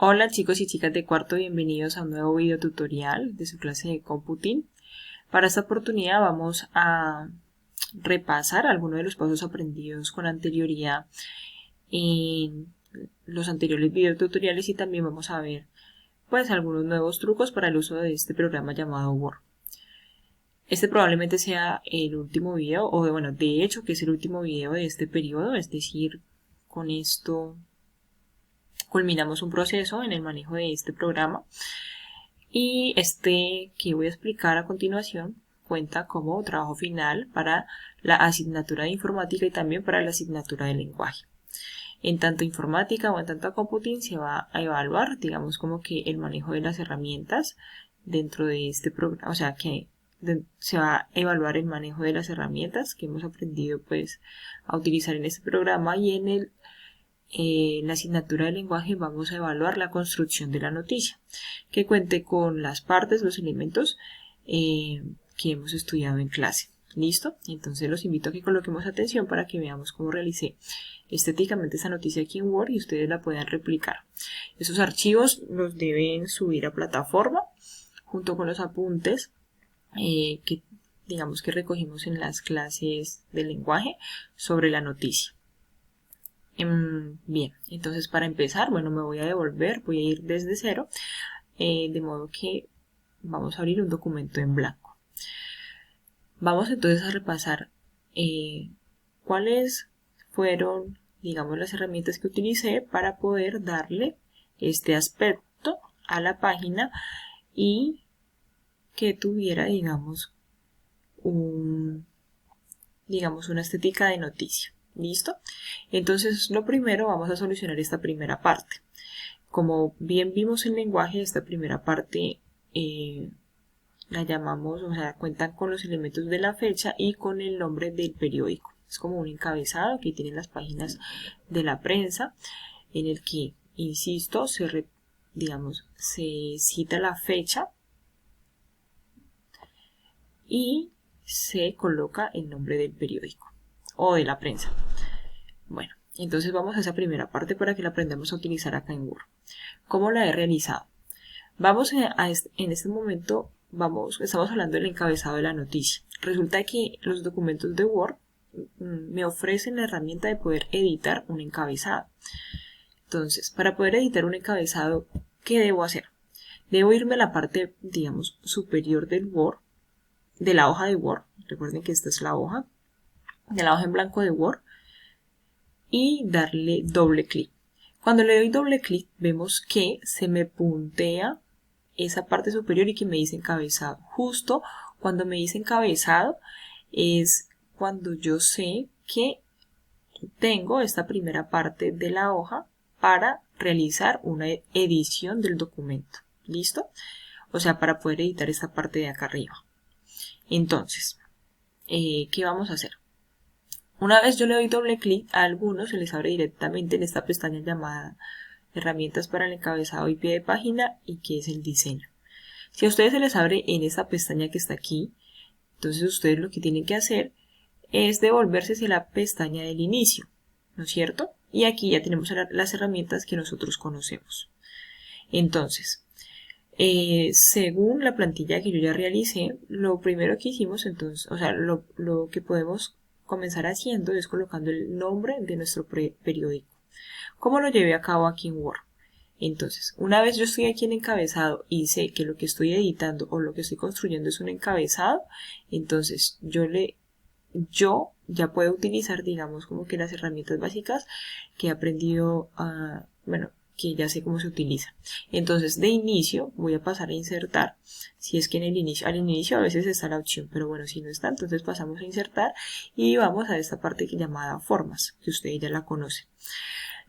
Hola chicos y chicas de cuarto, bienvenidos a un nuevo video tutorial de su clase de Computing. Para esta oportunidad vamos a repasar algunos de los pasos aprendidos con anterioridad en los anteriores video tutoriales y también vamos a ver pues algunos nuevos trucos para el uso de este programa llamado Word. Este probablemente sea el último video, o bueno, de hecho que es el último video de este periodo, es decir, con esto culminamos un proceso en el manejo de este programa. Y este que voy a explicar a continuación cuenta como trabajo final para la asignatura de informática y también para la asignatura de lenguaje. En tanto informática o en tanto computing se va a evaluar, digamos, como que el manejo de las herramientas dentro de este programa, o sea que se va a evaluar el manejo de las herramientas que hemos aprendido pues a utilizar en este programa, y en la asignatura de lenguaje vamos a evaluar la construcción de la noticia, que cuente con las partes, los elementos que hemos estudiado en clase. ¿Listo? Entonces los invito a que coloquemos atención para que veamos cómo realicé estéticamente esta noticia aquí en Word y ustedes la puedan replicar. Esos archivos los deben subir a plataforma junto con los apuntes que digamos que recogimos en las clases de lenguaje sobre la noticia. Bien, entonces para empezar, bueno, me voy a devolver, voy a ir desde cero, de modo que vamos a abrir un documento en blanco. Vamos entonces a repasar cuáles fueron, digamos, las herramientas que utilicé para poder darle este aspecto a la página y que tuviera, digamos, una estética de noticia. ¿Listo? Entonces, lo primero, vamos a solucionar esta primera parte. Como bien vimos en lenguaje, esta primera parte la llamamos, o sea, cuentan con los elementos de la fecha y con el nombre del periódico. Es como un encabezado que tienen las páginas de la prensa, en el que, insisto, se cita la fecha y se coloca el nombre del periódico o de la prensa. Bueno, entonces vamos a esa primera parte para que la aprendamos a utilizar acá en Word. ¿Cómo la he realizado? Vamos en este momento, estamos hablando del encabezado de la noticia. Resulta que los documentos de Word me ofrecen la herramienta de poder editar un encabezado. Entonces, para poder editar un encabezado, ¿qué debo hacer? Debo irme a la parte, digamos, superior del Word, de la hoja de Word. Recuerden que esta es la hoja, de la hoja en blanco de Word, y darle doble clic. Cuando le doy doble clic, vemos que se me puntea esa parte superior y que me dice encabezado. Justo cuando me dice encabezado es cuando yo sé que tengo esta primera parte de la hoja para realizar una edición del documento. ¿Listo? O sea, para poder editar esta parte de acá arriba. Entonces, ¿qué vamos a hacer? Una vez yo le doy doble clic, a algunos se les abre directamente en esta pestaña llamada herramientas para el encabezado y pie de página, y que es el diseño. Si a ustedes se les abre en esta pestaña que está aquí, entonces ustedes lo que tienen que hacer es devolverse hacia la pestaña del inicio, ¿no es cierto? Y aquí ya tenemos las herramientas que nosotros conocemos. Entonces, según la plantilla que yo ya realicé, lo primero que hicimos entonces, o sea, lo que podemos comenzar haciendo es colocando el nombre de nuestro periódico. ¿Cómo lo llevé a cabo aquí en Word? Entonces, una vez yo estoy aquí en encabezado y sé que lo que estoy editando o lo que estoy construyendo es un encabezado, entonces yo ya puedo utilizar, digamos, como que las herramientas básicas que he aprendido, que ya sé cómo se utiliza. Entonces, de inicio voy a pasar a insertar, si es que al inicio a veces está la opción, pero bueno, si no está, entonces pasamos a insertar y vamos a esta parte llamada formas, que ustedes ya la conocen.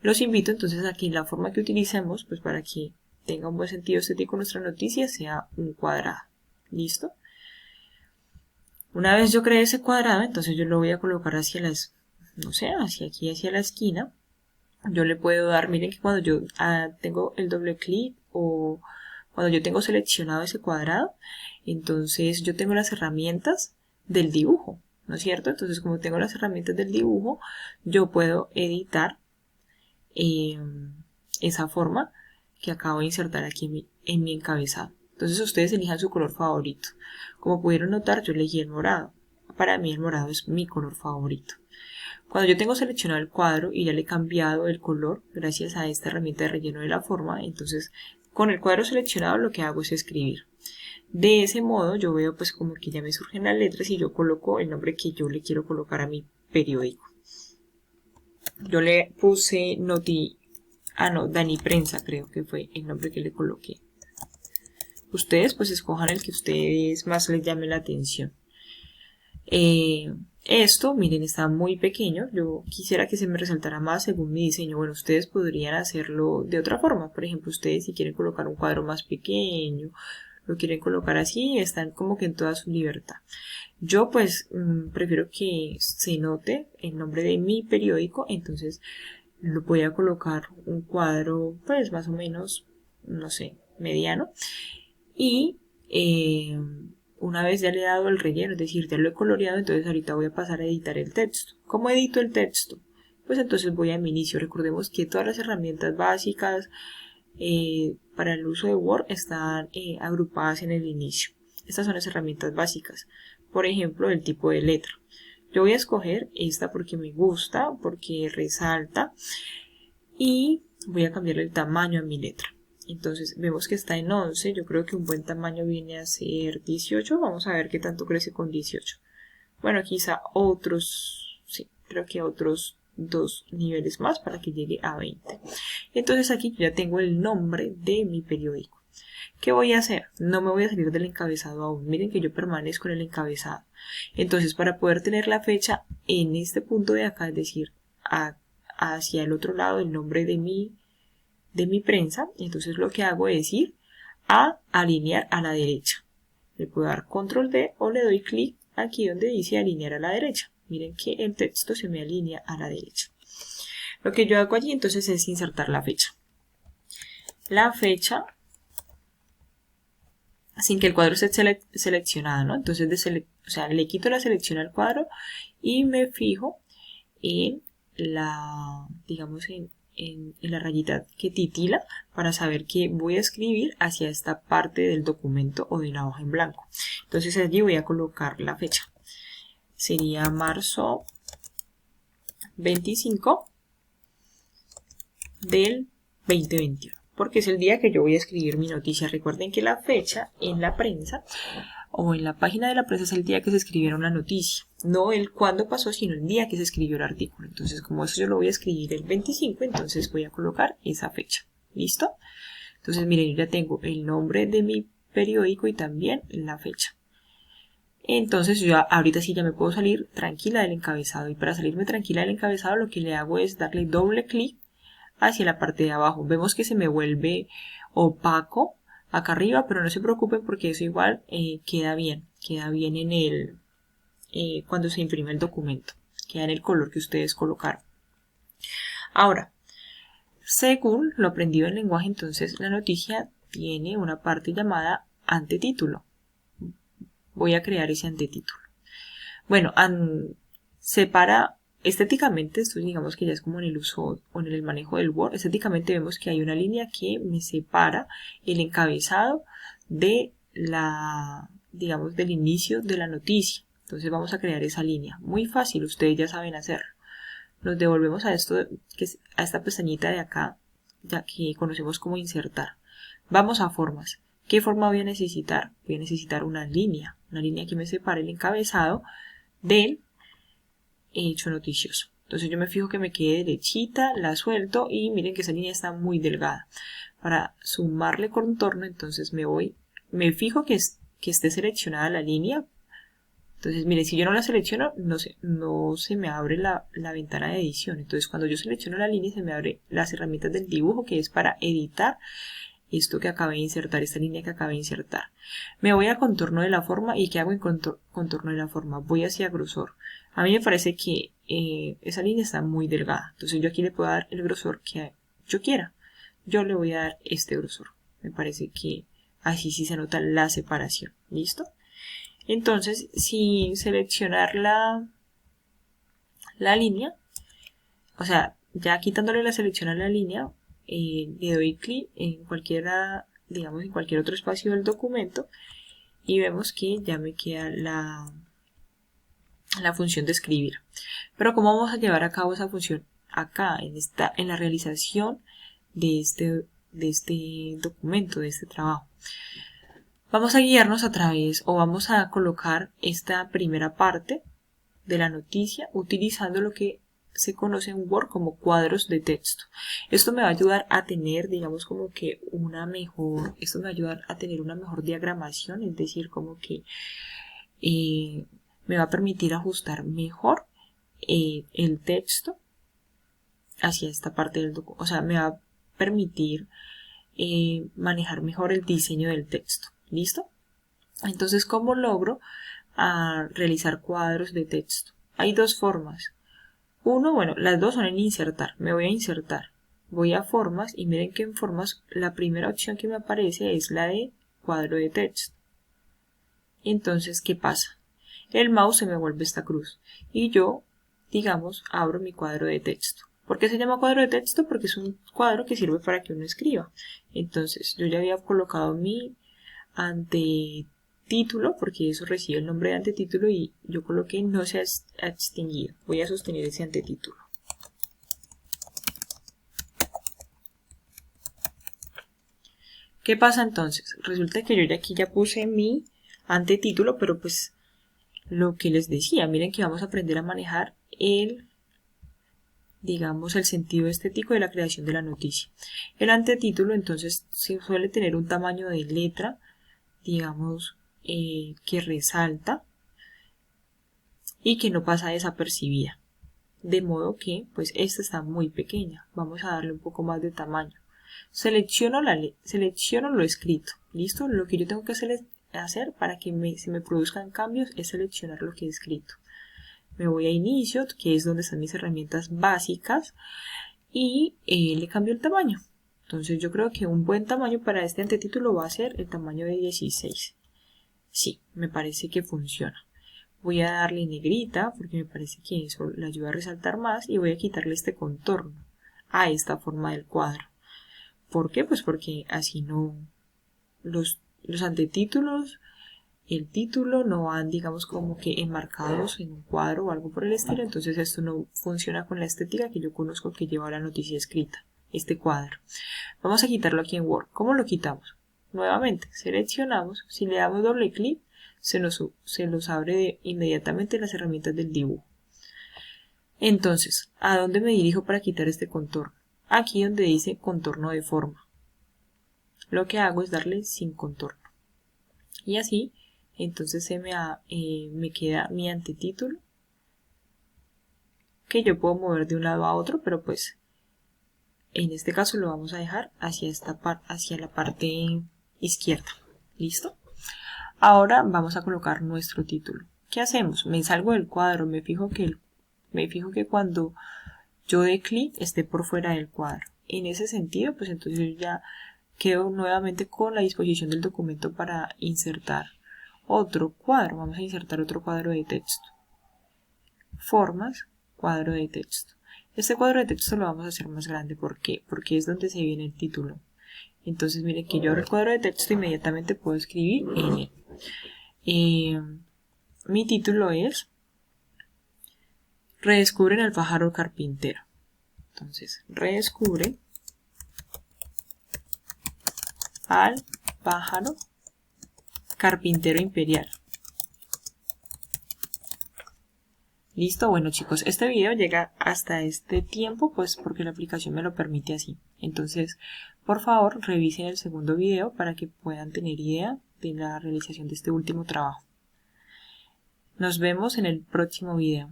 Los invito entonces a que la forma que utilicemos, pues para que tenga un buen sentido estético nuestra noticia, sea un cuadrado. ¿Listo? Una vez yo creé ese cuadrado, entonces yo lo voy a colocar hacia hacia aquí, hacia la esquina. Yo le puedo dar, miren que cuando yo tengo el doble clic o cuando yo tengo seleccionado ese cuadrado, entonces yo tengo las herramientas del dibujo, ¿no es cierto? Entonces, como tengo las herramientas del dibujo, yo puedo editar esa forma que acabo de insertar aquí en mi encabezado. Entonces ustedes elijan su color favorito. Como pudieron notar, yo elegí el morado. Para mí el morado es mi color favorito. Cuando yo tengo seleccionado el cuadro y ya le he cambiado el color gracias a esta herramienta de relleno de la forma, entonces con el cuadro seleccionado lo que hago es escribir. De ese modo yo veo pues como que ya me surgen las letras y yo coloco el nombre que yo le quiero colocar a mi periódico. Yo le puse Dani Prensa, creo que fue el nombre que le coloqué. Ustedes pues escojan el que a ustedes más les llame la atención. Esto, miren, está muy pequeño. Yo quisiera que se me resaltara más según mi diseño. Bueno, ustedes podrían hacerlo de otra forma. Por ejemplo, ustedes si quieren colocar un cuadro más pequeño, lo quieren colocar así, están como que en toda su libertad. Yo pues prefiero que se note el nombre de mi periódico, entonces lo voy a colocar un cuadro pues más o menos, no sé, mediano. Y una vez ya le he dado el relleno, es decir, ya lo he coloreado, entonces ahorita voy a pasar a editar el texto. ¿Cómo edito el texto? Pues entonces voy a mi inicio. Recordemos que todas las herramientas básicas para el uso de Word están agrupadas en el inicio. Estas son las herramientas básicas. Por ejemplo, el tipo de letra. Yo voy a escoger esta porque me gusta, porque resalta, y voy a cambiarle el tamaño a mi letra. Entonces vemos que está en 11, yo creo que un buen tamaño viene a ser 18, vamos a ver qué tanto crece con 18. Bueno, quizá otros, sí, creo que otros 2 niveles más para que llegue a 20. Entonces aquí yo ya tengo el nombre de mi periódico. ¿Qué voy a hacer? No me voy a salir del encabezado aún, miren que yo permanezco en el encabezado. Entonces para poder tener la fecha en este punto de acá, es decir, hacia el otro lado el nombre de mi prensa, entonces lo que hago es ir a alinear a la derecha. Le puedo dar control D o le doy clic aquí donde dice alinear a la derecha. Miren que el texto se me alinea a la derecha. Lo que yo hago allí entonces es insertar la fecha. La fecha sin que el cuadro esté seleccionado, ¿no? Entonces le quito la selección al cuadro y me fijo en la, digamos, en la rayita que titila para saber que voy a escribir hacia esta parte del documento o de la hoja en blanco. Entonces allí voy a colocar la fecha. Sería marzo 25 del 2021, porque es el día que yo voy a escribir mi noticia. Recuerden que la fecha en la prensa o en la página de la prensa es el día que se escribieron la noticia, no el cuándo pasó, sino el día que se escribió el artículo. Entonces, como eso yo lo voy a escribir el 25, entonces voy a colocar esa fecha. ¿Listo? Entonces, miren, yo ya tengo el nombre de mi periódico y también la fecha. Entonces, yo ahorita sí ya me puedo salir tranquila del encabezado. Y para salirme tranquila del encabezado, lo que le hago es darle doble clic hacia la parte de abajo. Vemos que se me vuelve opaco acá arriba, pero no se preocupen porque eso igual queda bien en el cuando se imprime el documento, queda en el color que ustedes colocaron. Ahora, según lo aprendido en lenguaje, entonces la noticia tiene una parte llamada antetítulo. Voy a crear ese antetítulo. Bueno, separa estéticamente, esto digamos que ya es como en el uso o en el manejo del Word, estéticamente vemos que hay una línea que me separa el encabezado de digamos, del inicio de la noticia. Entonces vamos a crear esa línea. Muy fácil, ustedes ya saben hacerlo. Nos devolvemos a esta pestañita de acá, ya que conocemos como insertar. Vamos a formas. ¿Qué forma voy a necesitar? Voy a necesitar una línea que me separe el encabezado del hecho noticioso. Entonces yo me fijo que me quede derechita, la suelto y miren que esa línea está muy delgada. Para sumarle contorno, entonces me fijo que esté seleccionada la línea. Entonces miren, si yo no la selecciono, no se me abre la ventana de edición. Entonces cuando yo selecciono la línea, se me abren las herramientas del dibujo, que es para editar esto que acabé de insertar, esta línea que acabé de insertar. Me voy a contorno de la forma. ¿Y qué hago en contorno de la forma? Voy hacia grosor. A mí me parece que esa línea está muy delgada. Entonces yo aquí le puedo dar el grosor que yo quiera. Yo le voy a dar este grosor. Me parece que así sí se nota la separación. ¿Listo? Entonces, sin seleccionar la línea, o sea, ya quitándole la selección a la línea, le doy clic en cualquiera, digamos, en cualquier otro espacio del documento y vemos que ya me queda la función de escribir. Pero ¿cómo vamos a llevar a cabo esa función? Acá, en la realización de este documento, de este trabajo. Vamos a guiarnos a través, o vamos a colocar esta primera parte de la noticia utilizando lo que se conoce en Word como cuadros de texto. Esto me va a ayudar a tener, digamos, como que esto me va a ayudar a tener una mejor diagramación, es decir, como que me va a permitir ajustar mejor el texto hacia esta parte del documento, o sea, me va a permitir manejar mejor el diseño del texto. ¿Listo? Entonces, ¿cómo logro realizar cuadros de texto? Hay dos formas. Bueno, las dos son en insertar. Me voy a insertar. Voy a formas y miren que en formas la primera opción que me aparece es la de cuadro de texto. Entonces, ¿qué pasa? El mouse se me vuelve esta cruz y yo, digamos, abro mi cuadro de texto. ¿Por qué se llama cuadro de texto? Porque es un cuadro que sirve para que uno escriba. Entonces, yo ya había colocado mi antetítulo, porque eso recibe el nombre de antetítulo, y yo coloqué no se ha extinguido. Voy a sostener ese antetítulo. ¿Qué pasa entonces? Resulta que yo ya aquí ya puse mi antetítulo, pero pues lo que les decía, miren que vamos a aprender a manejar digamos, el sentido estético de la creación de la noticia. El antetítulo entonces se suele tener un tamaño de letra, digamos, que resalta y que no pasa desapercibida. De modo que, pues, esta está muy pequeña. Vamos a darle un poco más de tamaño. Selecciono lo escrito. ¿Listo? Lo que yo tengo que hacer para que se me produzcan cambios es seleccionar lo que he escrito. Me voy a inicio, que es donde están mis herramientas básicas, y le cambio el tamaño. Entonces yo creo que un buen tamaño para este antetítulo va a ser el tamaño de 16. Sí, me parece que funciona. Voy a darle negrita porque me parece que eso le ayuda a resaltar más, y voy a quitarle este contorno a esta forma del cuadro. ¿Por qué? Pues porque así no los antetítulos, el título no van, digamos, como que enmarcados en un cuadro o algo por el estilo. Entonces esto no funciona con la estética que yo conozco que lleva la noticia escrita, este cuadro. Vamos a quitarlo aquí en Word. ¿Cómo lo quitamos? Nuevamente seleccionamos, si le damos doble clic se nos abre inmediatamente las herramientas del dibujo. Entonces, ¿a dónde me dirijo para quitar este contorno? Aquí donde dice contorno de forma. Lo que hago es darle sin contorno. Y así, entonces me queda mi antetítulo, que yo puedo mover de un lado a otro, pero pues en este caso lo vamos a dejar hacia la parte izquierda. ¿Listo? Ahora vamos a colocar nuestro título. ¿Qué hacemos? Me salgo del cuadro, me fijo que cuando yo dé clic esté por fuera del cuadro. En ese sentido, pues entonces ya quedo nuevamente con la disposición del documento para insertar otro cuadro. Vamos a insertar otro cuadro de texto. Formas, cuadro de texto. Este cuadro de texto lo vamos a hacer más grande. ¿Por qué? Porque es donde se viene el título. Entonces miren que yo abro el cuadro de texto e inmediatamente puedo escribir en él. Mi título es Redescubren al pájaro carpintero. Entonces, redescubre al pájaro carpintero imperial. Listo, bueno chicos, este video llega hasta este tiempo pues porque la aplicación me lo permite así. Entonces, por favor, revisen el segundo video para que puedan tener idea de la realización de este último trabajo. Nos vemos en el próximo video.